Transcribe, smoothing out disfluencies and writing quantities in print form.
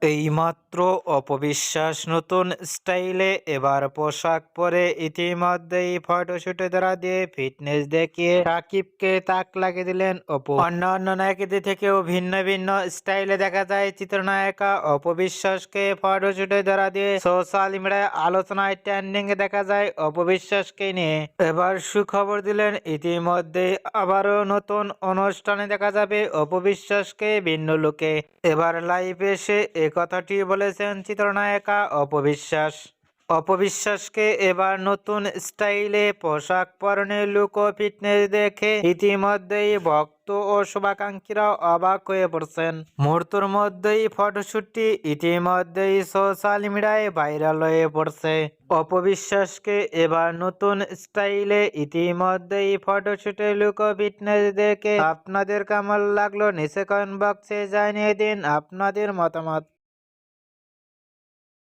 এইমাত্র অপবিশ্বাস নতুন স্টাইলে এবার পোশাক পরে ইতিমধ্যেই ফটোশুটে ধরা দিয়ে ফিটনেস দেখিয়ে সাকিবকে তাক লাগিয়ে দিলেন অপু। অন্যান্য নায়িকাদের থেকেও ভিন্ন ভিন্ন স্টাইলে দেখা যায় চিত্রনায়িকা অপবিশ্বাসকে ফটোশুটে ধরা দিয়ে সোশ্যাল মিডিয়ায় আলোচনায় ট্রেন্ডিং এ দেখা যায় অপবিশ্বাসকে নিয়ে। এবার সুখবর দিলেন ইতিমধ্যে আবারও নতুন অনুষ্ঠানে দেখা যাবে অপবিশ্বাসকে ভিন্ন লুকে। এবার লাইভে এসে কথাটি বলেছেন চিত্রনায়িকা অপবিশ্বাস। অপবিশ্বাসকে এবার নতুন স্টাইলে পোশাক পরনে লুক ও ফিটনেস দেখে ইতিমধ্যেই ভক্ত ও শুভাকাঙ্ক্ষীরা অবাক হয়ে পড়ছেন। মুহূর্তের মধ্যেই ফটোশুটটি ইতিমধ্যেই সোশ্যাল মিডিয়ায় ভাইরাল হয়ে পড়ছে। অপবিশ্বাসকে এবার নতুন স্টাইলে ইতিমধ্যেই ফটোশুটে লুক ও ফিটনেস দেখে আপনাদের কেমন লাগলো নিচে কমেন্ট বক্সে জানিয়ে দিন আপনাদের মতামত।